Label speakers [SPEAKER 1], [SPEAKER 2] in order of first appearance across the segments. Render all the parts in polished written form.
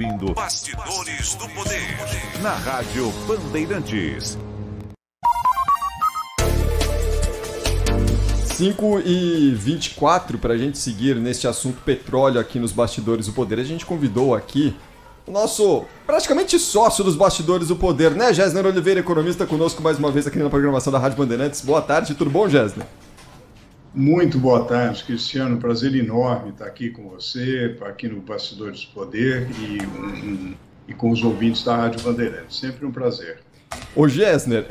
[SPEAKER 1] ouvindo
[SPEAKER 2] Bastidores do Poder
[SPEAKER 1] na Rádio Bandeirantes.
[SPEAKER 3] 5h24, para a gente seguir neste assunto petróleo aqui nos Bastidores do Poder. A gente convidou aqui o nosso praticamente sócio dos Bastidores do Poder, né, Gessner Oliveira, economista, conosco mais uma vez aqui na programação da Rádio Bandeirantes. Boa tarde, tudo bom, Gessner?
[SPEAKER 4] Muito boa tarde, Cristiano. Prazer enorme estar aqui com você, aqui no Bastidores do Poder e com os ouvintes da Rádio Bandeirantes. Sempre um prazer.
[SPEAKER 3] Ô, Gessner,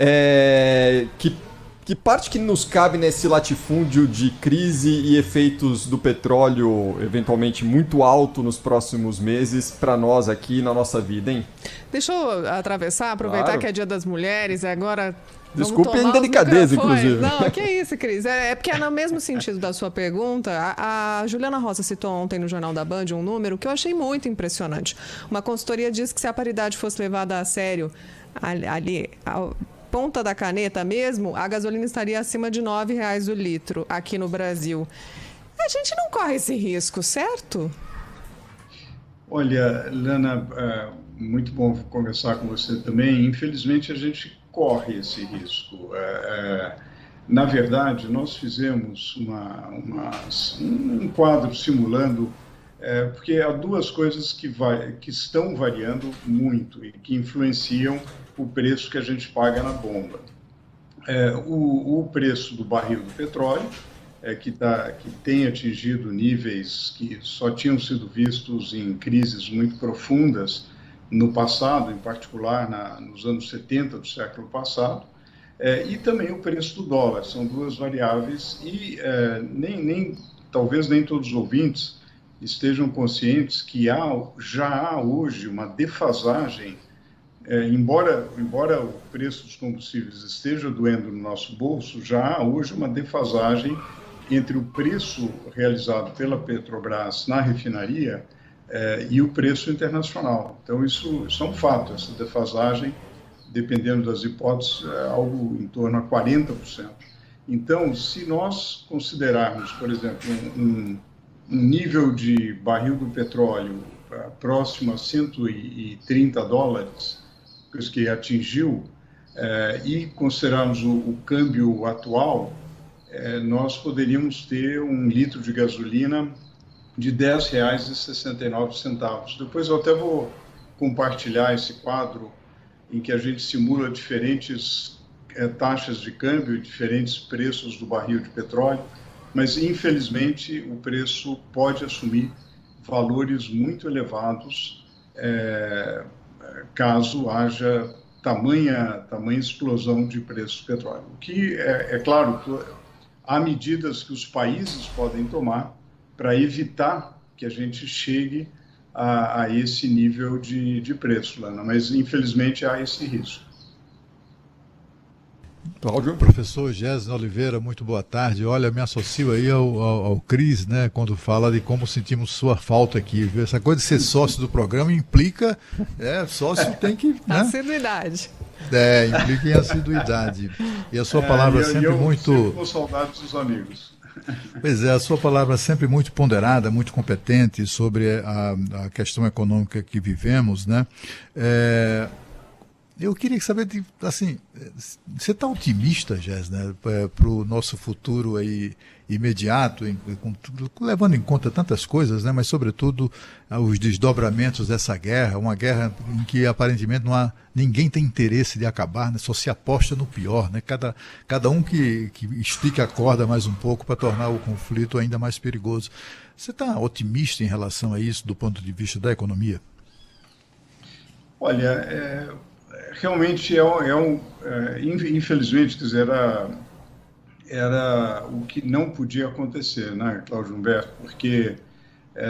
[SPEAKER 3] que parte que nos cabe nesse latifúndio de crise e efeitos do petróleo eventualmente muito alto nos próximos meses para nós aqui na nossa vida, hein?
[SPEAKER 5] Deixa eu aproveitar
[SPEAKER 3] Claro.
[SPEAKER 5] que é Dia das Mulheres e agora...
[SPEAKER 3] Desculpe a indelicadeza, inclusive.
[SPEAKER 5] Não, que isso, Cris. É porque é no mesmo sentido da sua pergunta. A Juliana Rosa citou ontem no Jornal da Band um número que eu achei muito impressionante. Uma consultoria diz que se a paridade fosse levada a sério ali, a ponta da caneta mesmo, a gasolina estaria acima de R$ 9,00 o litro aqui no Brasil. A gente não corre esse risco, certo?
[SPEAKER 4] Olha, Lana, muito bom conversar com você também. Infelizmente, a gente corre esse risco. Na verdade, nós fizemos um quadro simulando, porque há duas coisas que estão variando muito e que influenciam o preço que a gente paga na bomba. O preço do barril do petróleo, que tem atingido níveis que só tinham sido vistos em crises muito profundas no passado, em particular nos anos 70 do século passado, e também o preço do dólar. São duas variáveis e talvez nem todos os ouvintes estejam conscientes que já há hoje uma defasagem, embora o preço dos combustíveis esteja doendo no nosso bolso, já há hoje uma defasagem entre o preço realizado pela Petrobras na refinaria e o preço internacional. Então, isso é um fato, essa defasagem, dependendo das hipóteses, é algo em torno a 40%. Então, se nós considerarmos, por exemplo, um nível de barril do petróleo próximo a $130, que atingiu, e considerarmos o câmbio atual, nós poderíamos ter um litro de gasolina de R$ 10,69. Depois eu até vou compartilhar esse quadro em que a gente simula diferentes taxas de câmbio e diferentes preços do barril de petróleo, mas infelizmente o preço pode assumir valores muito elevados caso haja tamanha explosão de preço do petróleo. O que é claro, há medidas que os países podem tomar para evitar que a gente chegue a esse nível de preço, Lana, mas infelizmente há esse risco.
[SPEAKER 3] Cláudio?
[SPEAKER 6] Professor Gessner Oliveira, muito boa tarde. Olha, me associo aí ao Cris, né, quando fala de como sentimos sua falta aqui. Viu? Essa coisa de ser sócio do programa implica, sócio tem que... Né?
[SPEAKER 5] Assiduidade.
[SPEAKER 6] Implica em assiduidade. E a sua palavra sempre muito...
[SPEAKER 4] Eu com saudades dos amigos.
[SPEAKER 6] Pois é, a sua palavra sempre muito ponderada, muito competente sobre a questão econômica que vivemos, né? Eu queria saber, assim, você está otimista, Gessner, para o nosso futuro aí imediato, levando em conta tantas coisas, né? Mas sobretudo os desdobramentos dessa guerra, uma guerra em que aparentemente ninguém tem interesse de acabar, né? Só se aposta no pior, né? Cada um que estica a corda mais um pouco para tornar o conflito ainda mais perigoso. Você está otimista em relação a isso do ponto de vista da economia?
[SPEAKER 4] Olha, realmente infelizmente, quer dizer, era o que não podia acontecer, né, Cláudio Humberto, porque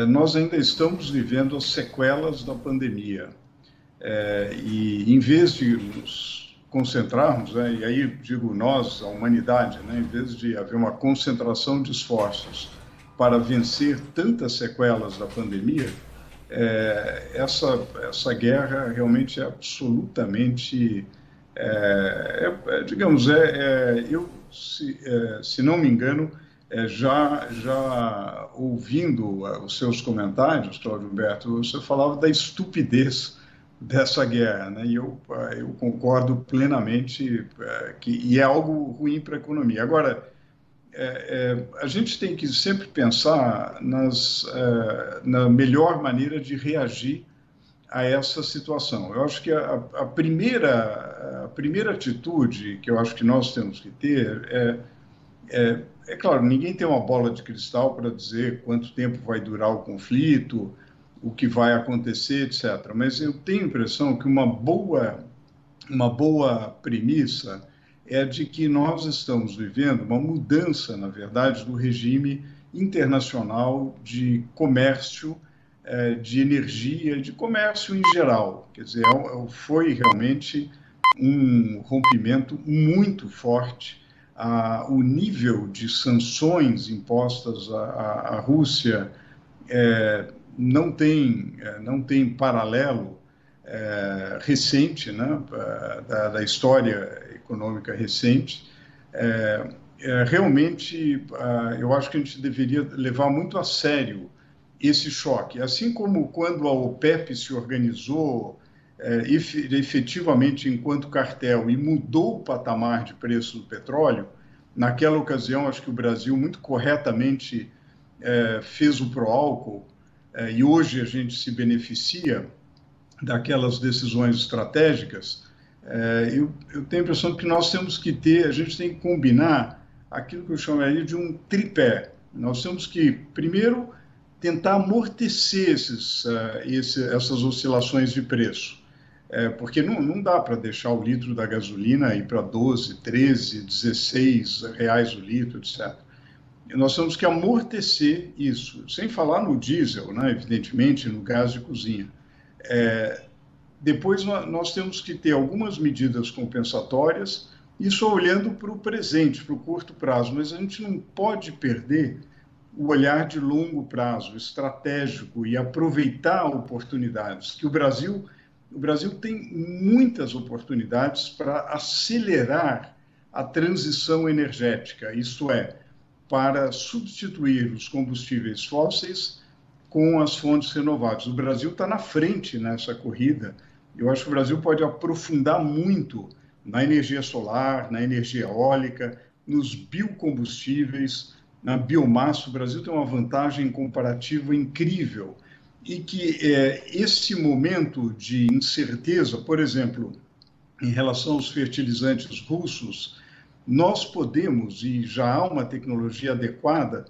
[SPEAKER 4] nós ainda estamos vivendo as sequelas da pandemia. E em vez de nos concentrarmos, né, e aí digo nós, a humanidade, né, em vez de haver uma concentração de esforços para vencer tantas sequelas da pandemia, essa guerra realmente é absolutamente, digamos, se não me engano, já ouvindo os seus comentários, Cláudio Humberto, você falava da estupidez dessa guerra, né? E eu concordo plenamente e é algo ruim para a economia. Agora, a gente tem que sempre pensar na melhor maneira de reagir a essa situação. Eu acho que a primeira atitude que eu acho que nós temos que ter é claro, ninguém tem uma bola de cristal para dizer quanto tempo vai durar o conflito, o que vai acontecer, etc. Mas eu tenho a impressão que uma boa premissa é de que nós estamos vivendo uma mudança, na verdade, do regime internacional de comércio, de energia, de comércio em geral. Quer dizer, foi realmente um rompimento muito forte. O nível de sanções impostas à Rússia não tem paralelo recente, né, da história econômica recente. Realmente, eu acho que a gente deveria levar muito a sério esse choque. Assim como quando a OPEP se organizou efetivamente enquanto cartel e mudou o patamar de preço do petróleo, naquela ocasião, acho que o Brasil muito corretamente fez o pró-álcool, e hoje a gente se beneficia daquelas decisões estratégicas. Eu tenho a impressão que nós temos que a gente tem que combinar aquilo que eu chamaria de um tripé. Nós temos que, primeiro, tentar amortecer essas oscilações de preço, porque não dá para deixar o litro da gasolina ir para 12, 13, 16 reais o litro, etc. E nós temos que amortecer isso, sem falar no diesel, né, evidentemente, no gás de cozinha. Depois nós temos que ter algumas medidas compensatórias, isso olhando para o presente, para o curto prazo, mas a gente não pode perder o olhar de longo prazo, estratégico, e aproveitar oportunidades, que o Brasil tem muitas oportunidades para acelerar a transição energética, isto é, para substituir os combustíveis fósseis com as fontes renováveis. O Brasil está na frente nessa corrida. Eu acho que o Brasil pode aprofundar muito na energia solar, na energia eólica, nos biocombustíveis, na biomassa. O Brasil tem uma vantagem comparativa incrível. E que esse momento de incerteza, por exemplo, em relação aos fertilizantes russos, nós podemos, e já há uma tecnologia adequada,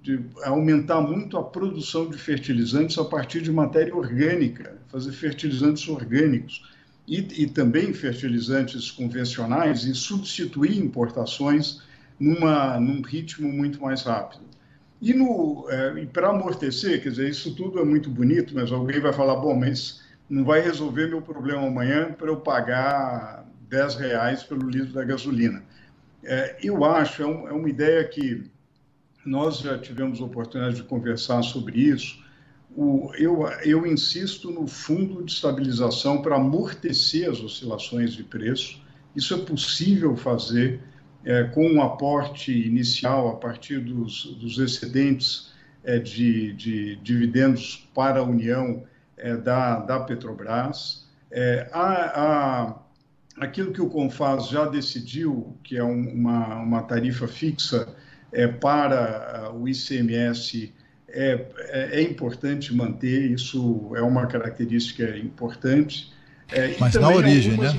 [SPEAKER 4] de aumentar muito a produção de fertilizantes a partir de matéria orgânica, fazer fertilizantes orgânicos e também fertilizantes convencionais e substituir importações num ritmo muito mais rápido. E para amortecer, quer dizer, isso tudo é muito bonito, mas alguém vai falar, bom, mas não vai resolver meu problema amanhã para eu pagar R$10 pelo litro da gasolina. Eu acho, é uma ideia que nós já tivemos oportunidade de conversar sobre isso. Eu insisto no fundo de estabilização para amortecer as oscilações de preço. Isso é possível fazer com um aporte inicial a partir dos excedentes de dividendos para a União da Petrobras. Aquilo que o CONFAS já decidiu, que é uma tarifa fixa para o ICMS, é importante manter, isso é uma característica importante.
[SPEAKER 6] Mas na origem, né?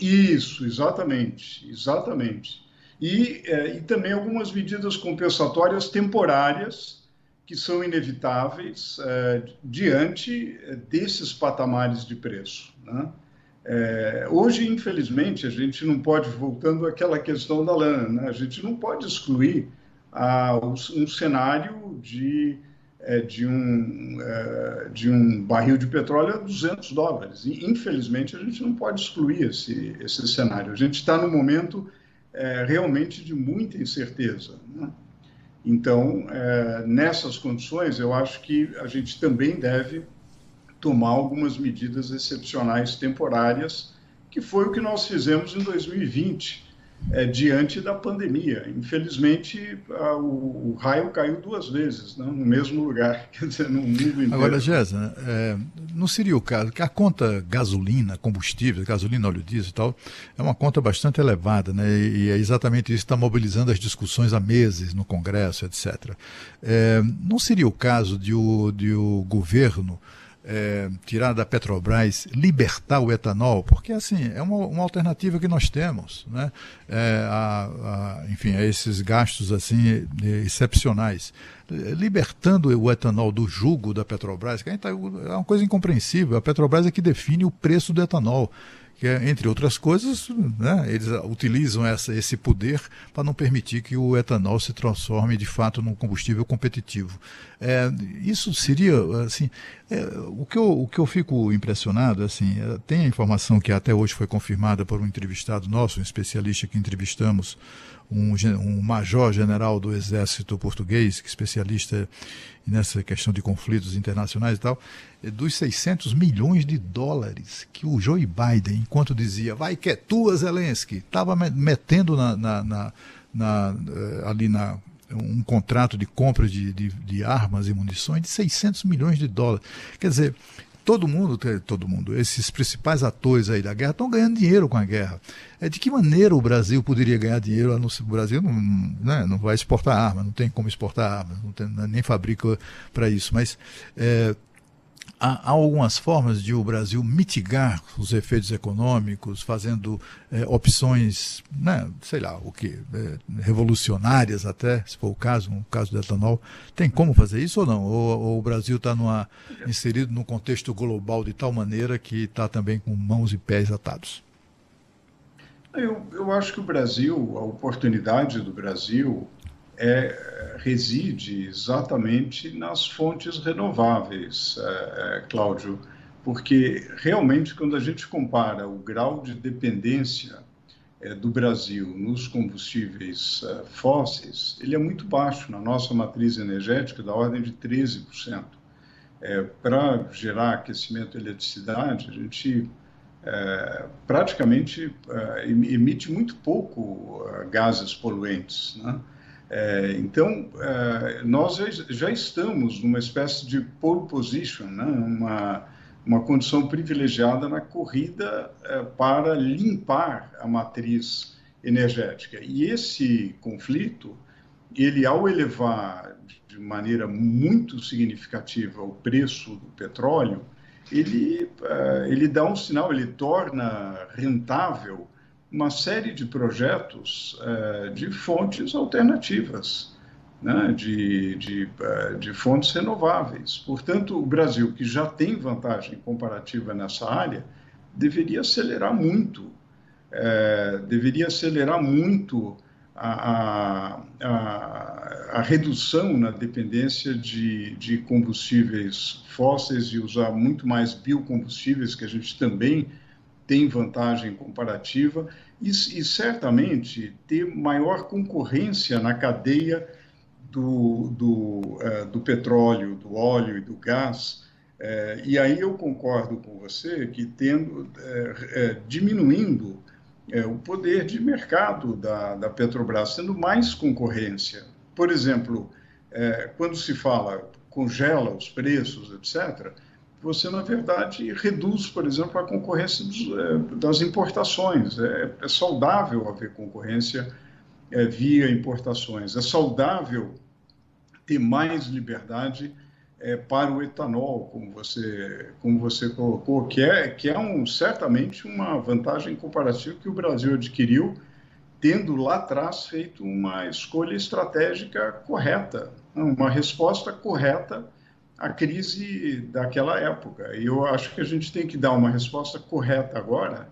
[SPEAKER 4] Isso, exatamente. E também algumas medidas compensatórias temporárias que são inevitáveis diante desses patamares de preço, né? Hoje, infelizmente, a gente não pode, voltando àquela questão da lana, né? A gente não pode excluir um cenário de um barril de petróleo a $200. E, infelizmente, a gente não pode excluir esse cenário. A gente está num momento realmente de muita incerteza, né? Então, nessas condições, eu acho que a gente também deve tomar algumas medidas excepcionais temporárias, que foi o que nós fizemos em 2020, diante da pandemia. Infelizmente, o raio caiu 2 vezes, né, no mesmo lugar, quer dizer, no mundo inteiro.
[SPEAKER 6] Agora, Gésa, não seria o caso que a conta gasolina, combustível, gasolina, óleo diesel e tal, é uma conta bastante elevada, né? E é exatamente isso que está mobilizando as discussões há meses no Congresso, etc. Não seria o caso de o governo tirar da Petrobras, libertar o etanol, porque assim é uma alternativa que nós temos, né? Enfim, a esses gastos assim excepcionais, libertando o etanol do jugo da Petrobras, que é uma coisa incompreensível. A Petrobras é que define o preço do etanol, que entre outras coisas, né, eles utilizam esse poder para não permitir que o etanol se transforme de fato num combustível competitivo. Isso seria, assim, o que eu fico impressionado, assim, tem a informação que até hoje foi confirmada por um entrevistado nosso, um especialista que entrevistamos, um major-general do Exército Português, que é especialista nessa questão de conflitos internacionais e tal, dos 600 milhões de dólares que o Joe Biden, enquanto dizia, vai que é tua, Zelensky, estava metendo um contrato de compra de armas e munições de 600 milhões de dólares. Quer dizer, todo mundo, esses principais atores aí da guerra estão ganhando dinheiro com a guerra. De que maneira o Brasil poderia ganhar dinheiro? O Brasil não vai exportar arma, não tem como exportar arma, nem fabrica para isso. Mas há algumas formas de o Brasil mitigar os efeitos econômicos, fazendo opções, né, sei lá, revolucionárias até, se for o caso, no caso do etanol. Tem como fazer isso ou não? Ou o Brasil está inserido num contexto global de tal maneira que está também com mãos e pés atados?
[SPEAKER 4] Eu acho que o Brasil, a oportunidade do Brasil reside exatamente nas fontes renováveis, Cláudio, porque realmente quando a gente compara o grau de dependência do Brasil nos combustíveis fósseis, ele é muito baixo na nossa matriz energética, da ordem de 13%. Para gerar aquecimento e eletricidade, a gente praticamente emite muito pouco gases poluentes, né? Então, nós já estamos numa espécie de pole position, né? uma condição privilegiada na corrida para limpar a matriz energética. E esse conflito, ele ao elevar de maneira muito significativa o preço do petróleo, ele dá um sinal, ele torna rentável uma série de projetos de fontes alternativas, né, de fontes renováveis. Portanto, o Brasil, que já tem vantagem comparativa nessa área, deveria acelerar muito a redução na dependência de combustíveis fósseis e usar muito mais biocombustíveis, que a gente também tem vantagem comparativa, e certamente ter maior concorrência na cadeia do petróleo, do óleo e do gás. E aí eu concordo com você que diminuindo o poder de mercado da Petrobras, tendo mais concorrência. Por exemplo, quando se fala congela os preços, etc., você, na verdade, reduz, por exemplo, a concorrência das importações. É saudável haver concorrência via importações. É saudável ter mais liberdade para o etanol, como você colocou, que é certamente uma vantagem comparativa que o Brasil adquiriu, tendo lá atrás feito uma escolha estratégica correta, uma resposta correta à crise daquela época. E eu acho que a gente tem que dar uma resposta correta agora,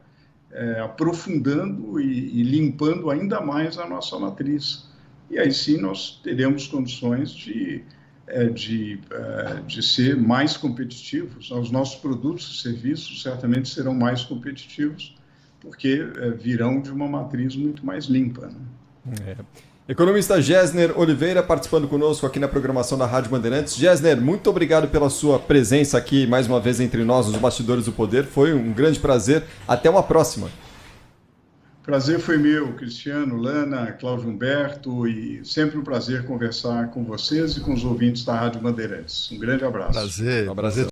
[SPEAKER 4] aprofundando e limpando ainda mais a nossa matriz. E aí sim nós teremos condições de ser mais competitivos. Os nossos produtos e serviços certamente serão mais competitivos, porque virão de uma matriz muito mais limpa, né?
[SPEAKER 3] Economista Gessner Oliveira participando conosco aqui na programação da Rádio Bandeirantes. Gessner, muito obrigado pela sua presença aqui mais uma vez entre nós, nos Bastidores do Poder. Foi um grande prazer. Até uma próxima.
[SPEAKER 4] Prazer foi meu, Cristiano, Lana, Cláudio Humberto, e sempre um prazer conversar com vocês e com os ouvintes da Rádio Bandeirantes. Um grande abraço.
[SPEAKER 6] Prazer.
[SPEAKER 3] Um abraço.